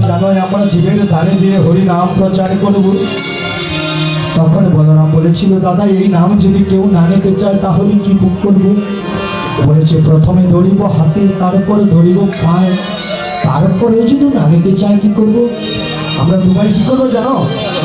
জানোই আমরা জীবের ধারে দিয়ে হরি নাম প্রচার করব। তখন বলরাম বলেছিল, দাদা এই নাম যদি কেউ না নিতে চায় তাহলে কি করবো? বলেছে, প্রথমে ধরিব হাতে, তারপরে ধরিব পায়ে, তারপরে যদি না নিতে চায় কি করব? আমরা দুবাই কি করবো জানো?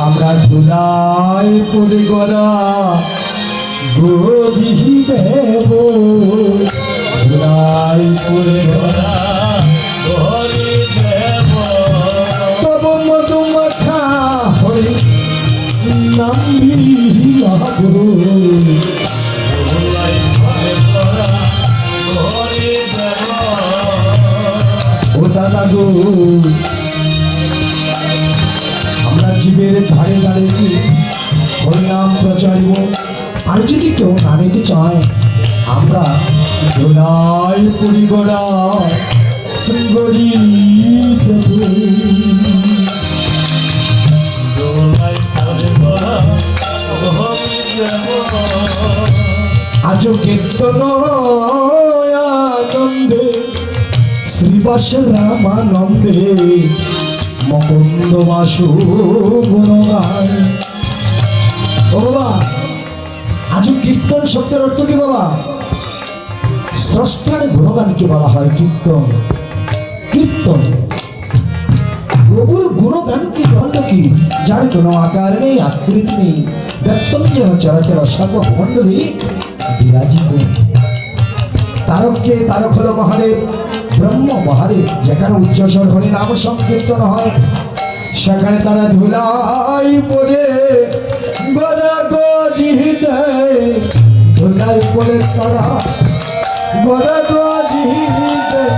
আমরা ধুলাই পড়ে গড়া গদি দেব, ধুলাই পড়ে গড়া গদি দেব, তব মধু মাখা হরি নাম বিলাব, ও দাদা গো, আমরা জীবের ধারে দাঁড়িয়ে হরিনাম প্রচারিব। আর যদি কেউ না নিতে চায় আমরা ধুলাই পুরি গড়া গড়ি দেব। আজ কীর্তন আনন্দে শ্রীবাস রামানন্দে মকন্দ বাসু গুণগান। ও বাবা, আজ কীর্তন শব্দের অর্থ কি বাবা? স্রষ্টার গুণগানকে বলা হয় কীর্তন। কীর্তন প্রভুর গুণগানকে বলল কি? যার কোনো আকার নেই, আকৃতি নেই, ব্যক্তম যেন চরাচর সর্বমণ্ডলী বিরাজিত। তারককে তারক হল মহাদেব, ব্রহ্ম মহাদেব। যেখানে উচ্চস্বর হরি নাম সংকীর্তন হয় সেখানে তারা ধুলাই পড়ে গড়া গদি দেয়, ধুলাই পড়ে তারা গড়া গদি দেয়।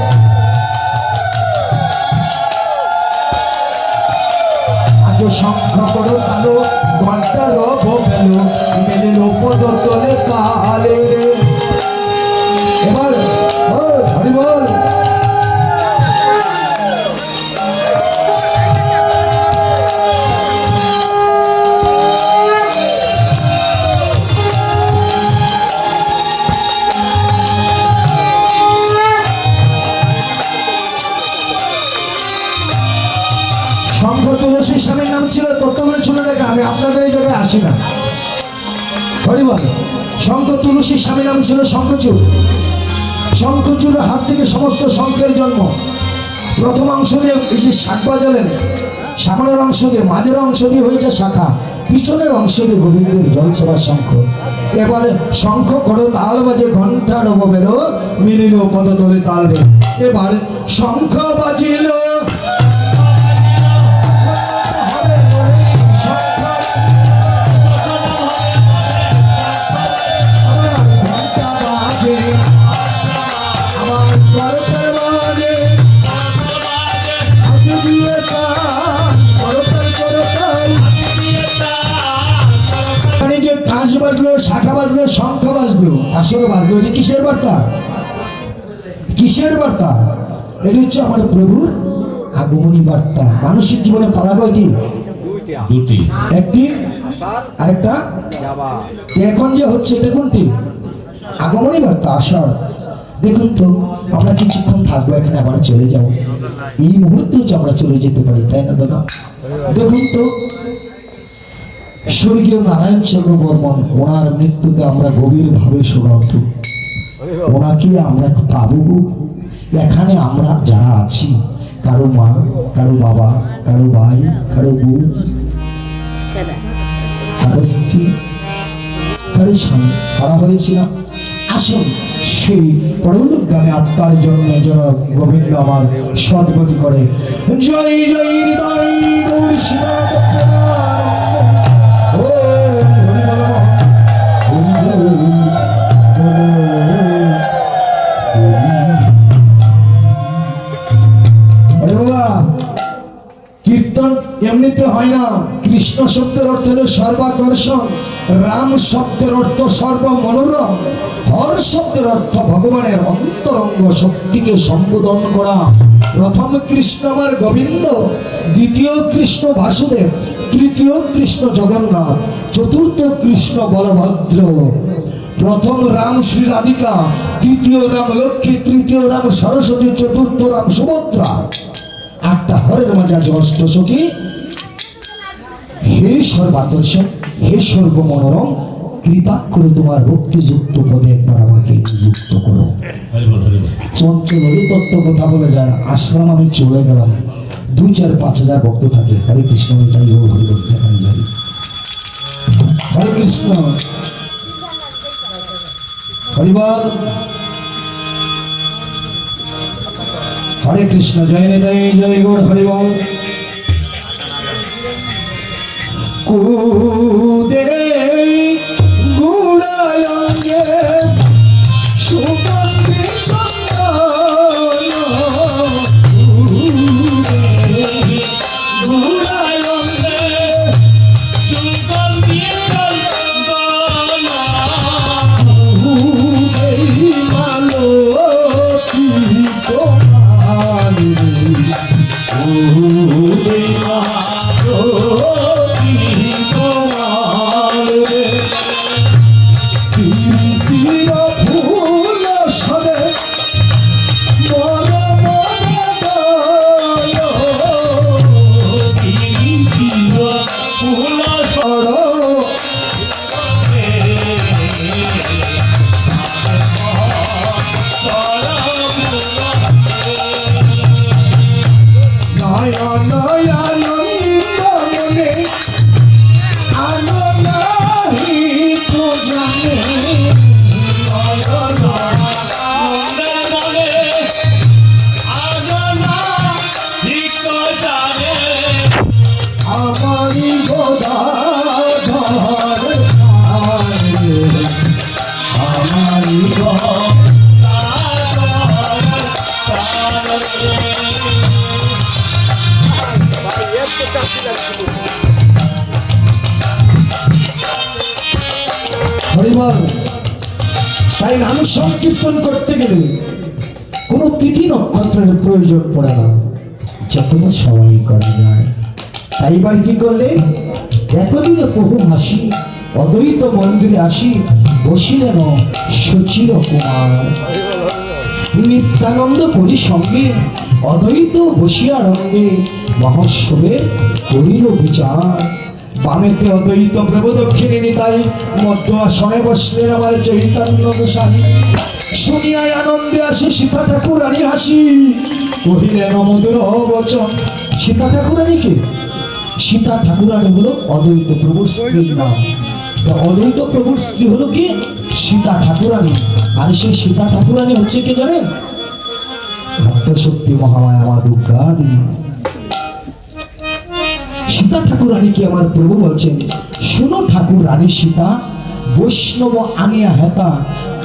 আজ শঙ্খ করো তালো, ঘন্টা রব মেলো, মেলে পদ তলে তালে। এবার হরি বল। শঙ্খ তুলসী স্বামীর নাম ছিল, তত্ত্বগুলো শুনে দেখে আমি আপনাদের এই জায়গায় আসি না। হরি বল। শঙ্খ তুলসী স্বামীর নাম ছিল শঙ্খচূড়। শঙ্খচূড়ের হাত থেকে সমস্ত শঙ্খের জন্ম। প্রথম অংশ দিয়ে এই যে শাক বাজালেন, সামনের অংশ দিয়ে, মাঝের অংশ দিয়ে হয়েছে শাখা, পিছনের অংশ দিয়ে গোবিন্দের জলসেবার শঙ্খ। এবারে শঙ্খ করো তাল বাজে, ঘন্টা রব বেরো, মিলিল পদতলে তালবে। এবার শঙ্খ বাজিল, বাজলো, শাখা বাজলো, শঙ্খ বাজলো, আসলে বাজলো। এটা কিসের বার্তা? কিসের বার্তা? এটা হচ্ছে আমার প্রভুর আগমনী বার্তা। মানুষের জীবনে পালা কয়টি? দুটি। একটি আরেকটা এখন যে হচ্ছে এটা কোনটি? আগমনী বার্তা, আষাঢ়। দেখুন তো, আমরা কিছুক্ষণ থাকবো এখানে, আবার চলে যাবো। এই মুহূর্তে আমরা চলে যেতে পারি, তাই না দাদা? দেখুন তো, স্বর্গীয় নারায়ণ চন্দ্র বর্মন, ওনার মৃত্যুতে আমরা গভীরভাবে শোকাহত। ওনাকে আমরা পাবো এখানে। আমরা যারা আছি, কারো মা, কারো বাবা, কারো ভাই, কারো বোন, কারো স্ত্রী, কারো স্বামী হারা হয়েছিলাম। আসুন সেই পরলোকগামী আত্মার জন্য যেন গোবিন্দ আমার সদ্গতি করে। জয় জয় হৃদয় গৌর কীর্তন এমনিতে হয় না। কৃষ্ণ শব্দের অর্থ হল সর্বাকর্ষণ, রাম শব্দের অর্থ সর্বমনোরম, হর শব্দের অর্থ ভগবানের অন্তরঙ্গ শক্তিকে সম্বোধন করা। প্রথম কৃষ্ণ আমার গোবিন্দ, দ্বিতীয় কৃষ্ণ বাসুদেব, তৃতীয় কৃষ্ণ জগন্নাথ, চতুর্থ কৃষ্ণ বলভদ্র। প্রথম রাম শ্রী রাধিকা, দ্বিতীয় রাম লক্ষ্মী, তৃতীয় রাম সরস্বতী, চতুর্থ রাম সুভদ্রা। আটটা হরের মাঝে রাজা যষ্ট সখী, হে সর্বাদর্শক, হে সর্বমনোরম, কৃপা করে তোমার ভক্তিযুক্ত পদে একবার আমাকে নিযুক্ত করো। চঞ্চল হলে তত্ত্ব কথা বলে যায়, আশ্রম আমি চলে গেলাম, 2-4-5 হাজার ভক্ত থাকে। হরে কৃষ্ণ, এটাই হরি হরে কৃষ্ণ, হরিবল, হরে কৃষ্ণ, জয় জয় জয় গৌর হরিবল। কুদে গুড়ায়ঙ্গে সুগন্ধি চন্দন, কুদে গুড়ায়ঙ্গে সুগন্ধি চন্দন, কুদে মালতী তোমারি, কুদে মালতী তোমারে, তিল ফুল সবে মন মন গায়, তিল ফুল সর নয়ন আনন্দ মনে আনন্দ তো জানে, নয়ন আনন্দ মনে আনন্দ তো জানে, আমারি গোদাধর আমারি হরিবল। তাই নাম সংকীর্তন করতে গেলে কোনো তিথি নক্ষত্রের প্রয়োজন পড়ে না, যতটা সবাই করা যায়। তাই এবার কি করলে, একদিনে প্রভু হাসি অদ্বৈত মন্দিরে আসি, বসিলেন সচির কুমার, নিত্যানন্দ করি সঙ্গে অদ্বৈত বসিয়া রঙ্গে, মহোৎসবে করিল বিচার। বামেতে অদ্বৈত প্রভু, দক্ষিণে নিতাই, মধ্য আসনে বসলেন আমার চৈতন্য গোসাই। শুনিয়ায় আনন্দে আসে সীতা ঠাকুরানী হাসি, কহিলেন মধুর বচন। সীতা ঠাকুরানীকে, সীতা ঠাকুরানী হলো অদ্বৈত প্রভুর স্ত্রীর নাম। অদ্বৈত প্রভুর স্ত্রী হলো কি সীতা ঠাকুরানী। আর সেই সীতা ঠাকুরানী হচ্ছে কি জানেন, ভক্তশক্তি মহামায়া মা দুর্গা দেবী। সীতা ঠাকুরানীকে আমার প্রভু বলছেন, শোনো ঠাকুর রানী সীতা, বৈষ্ণব আনিয়া হেতা,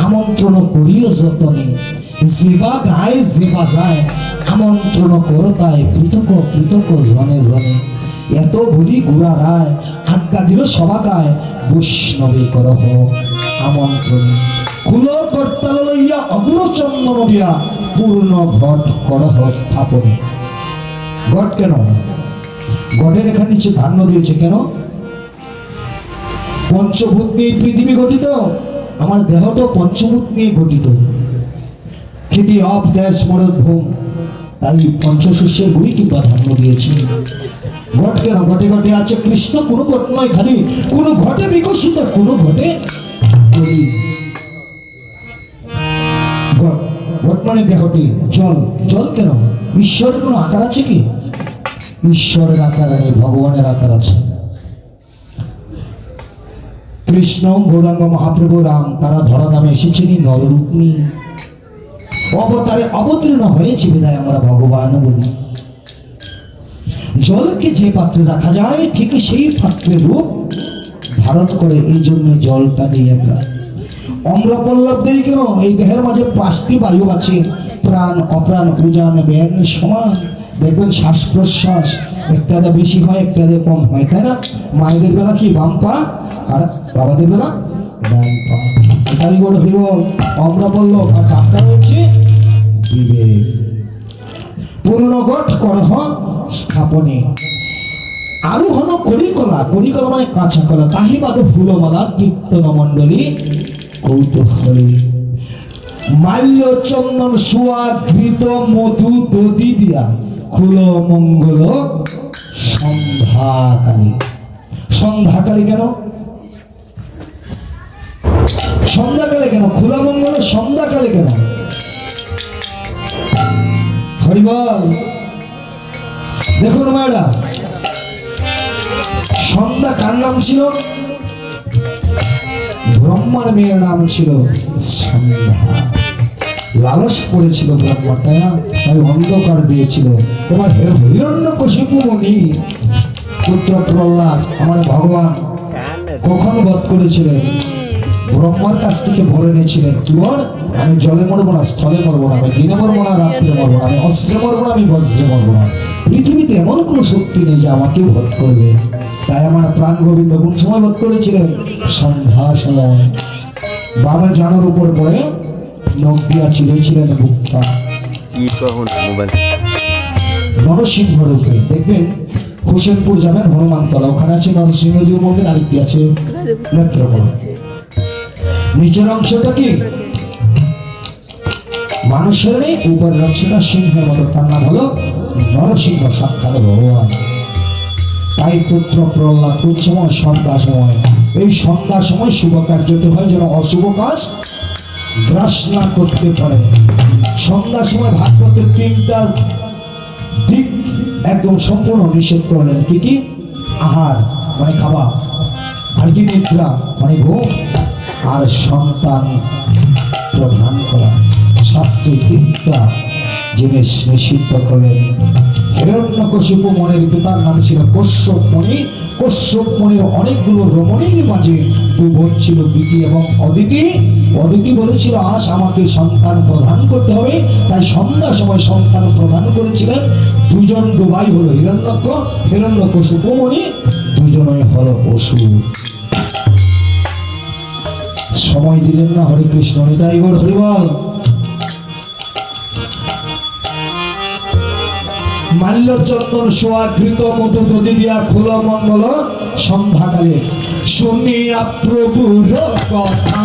আমন্ত্রণ করিও যতনে, যেবা গায় যেবা যায়, আমন্ত্রণ করো তাই পৃথক পৃথক জনে জনে। এত বলি গুড়া রায়, আজ্ঞা দিল সবাকায়, বৈষ্ণবে করহ আমন্ত্রণ। কুল কর্তাল লইয়া অগুর চন্দন দিয়া, পূর্ণ ঘট করহ স্থাপনে। ঘট কেন, ঘটের এখানে নিচে ধান্য দিয়েছে কেন, পঞ্চভূত নিয়ে পৃথিবী গঠিত, আমার দেহটা পঞ্চভূত নিয়ে গঠিত। খেতি অফ দেশ মরুভূম, তাই পঞ্চশস্যের গুড়ি কিংবা ধান্য দিয়েছে। ঘট কেন, ঘটে ঘটে আছে কৃষ্ণ, কোনো ঘট নয় খালি, কোনো ঘটে বিকশিত, কোনো ঘটে ঘট মানে দেহটি। জল, জল কেন, ঈশ্বরের কোনো আকার আছে কি, ঈশ্বরের আকার নেই, ভগবানের আকার আছে। কৃষ্ণ গৌরাঙ্গ মহাপ্রভু রাম, তারা ধরাধামে এসেছেন নররূপ নিয়ে, অবতারে অবতীর্ণ হয়েছে বিধায় আমরা ভগবান বলি। জলকে যে পাত্রে রাখা যায়, ঠিক সেই পাত্রের রূপ ধারণ করে, এই জন্য জলটা দিই আমরা। অম্লপল্লব দেই কেন, এই দেহের মাঝে 5টি বায়ু আছে, প্রাণ, অপ্রাণ, উজান, ব্যান সমান। দেখবেন শ্বাস প্রশ্বাস একটাতে বেশি হয়, একটাতে কম হয়, তাই না? মায়েদের বেলা কি বাম পা, আর বাবাদের বেলা ডান পা। এটাই বড় হইব অম্লপল্লব, আর ডাক্তার হচ্ছে বিবেক। পূর্ণগঠ করহ স্থাপনে, আরোহণ করিকলা, করিকলা মানে কাঁচা কলা, তাহি বাদ ফুলমালা কীর্তন মণ্ডলী কৌতূহলী। মাল্য চন্দন সুয়া ঘৃত মধু দধি দিয়া, খুলো মঙ্গল সন্ধ্যাকালী। সন্ধ্যাকালী কেন? সন্ধ্যাকালে কেন? খোলা মঙ্গল সন্ধ্যাকালে কেন? হরিবল। দেখুন মায়েরা, সন্ধ্যা কার নাম ছিল? ব্রহ্মার মেয়ের নাম ছিল সন্ধ্যা। লালস করেছিল ব্রহ্মা, তাই না? তাই অন্ধকার দিয়েছিল। এবার হিরণ্যকশিপু মুনি পুত্র প্রহ্লাদ আমার ভগবান কখন বধ করেছিলেন? ব্রহ্মার কাছ থেকে ভরে নিয়েছিলেন কি বল? আমি জলে মরবো না, স্থলে মরবো না, আমি দিনে মরবো না, রাত্রে মরবো না, আমি অস্ত্রে মরবো না, আমি বজ্রে মরবো না। পৃথিবীতে এমন কোনো শক্তি নেই যে আমাকে বধ করবে। তাই আমার প্রাণ গোবিন্দ কোন সময় বধ করেছিলেন? সন্ধ্যা সময়। বাবা জানোর উপর পড়ে নখ দিয়া চিরেছিলেন বুকটা। নরসিংহ রূপে। দেখবেন হোসেনপুর যাবেন, হনুমানতলা, ওখানে আছে নরসিংহজি মন্দির, আরেকটি আছে নেত্রকোনা। নিচের অংশটা কি মানুষের নেই, উপরের অংশটা সিংহের মতো, তার নাম হলো নরসিংহ, সাক্ষাৎ ভগবান। তাই পুত্র প্রহ্লাদ কোন সময়? সন্ধ্যা সময়। এই সন্ধ্যার সময় শুভ কার্যতে হয়, যেন অশুভ কাজ গ্রাস না করতে পারে। সন্ধ্যার সময় ভাগবতের তিনটা দিক একদম সম্পূর্ণ নিষেধ করলেন। কি কি? আহার মানে খাওয়া, আর কি নিদ্রা মানে ঘুম, আর সন্তান প্রদান করা। শাস্ত্রে তিনটা জিনিস নিষিদ্ধ করলেন। হিরণ্যকশিপু মনের পিতার নাম ছিল কশ্যপ মুনি। কশ্যপ মুনির অনেকগুলো রমণীর মাঝে দু বোন ছিল, দিতি এবং অদিতি। অদিতি বলেছিল আজ আমাকে সন্তান প্রদান করতে হবে, তাই সন্ধ্যার সময় সন্তান প্রদান করেছিলেন। দুজন দুভাই হলো হিরণ্যকশিপু মুনি, দুজনই হলো পশু। সময় দিলেন না। হরে কৃষ্ণ, নিতাই গৌর হরিবল। মাল্য চন্দন সোয়াকৃত মধু দধি দিয়া খোলা মঙ্গল সন্ধ্যাকালে। শুনিয়া প্রভুর কথা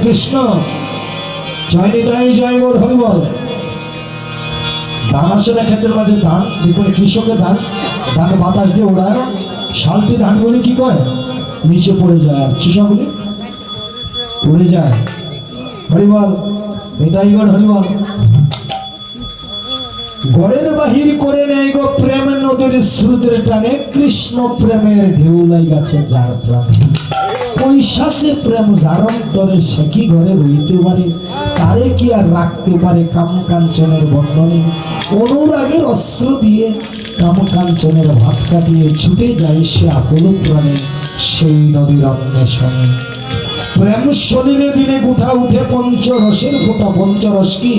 কৃষ্ণ। জয় নিতাই, জয় গৌর হরিবল। ধান আসে না ক্ষেতের মাঝে, ধান দেখুন কৃষকের ধান, ধান বাতাস দিয়ে ওড়ায়, শালটি ধানগুলি কি করে নিচে পড়ে যায়, আর কৃষকগুলি উড়ে যায়। হরিবল, নিতাই গৌর হরিবল। গড়ের বাহির করে নেই গো প্রেমের নদীর স্রোতের টানে, কৃষ্ণ প্রেমের ঢেউ লাই গেছে যার প্রাণে। পৈশাচে প্রেম যার অন্তরে সে কি ঘরে রইতে পারে, তারে কি আর রাখতে পারে কাম কাঞ্চনের বন্ধনে। অনুরাগের অস্ত্র দিয়ে কাম কাঞ্চনের ভাত কাটিয়ে ছুটে যায় সে আকুল প্রাণে সেই নদীর অন্বেষণে। প্রেম শরীরে দিনে গুঠা উঠে পঞ্চরসের ফোঁটা, পঞ্চরস কি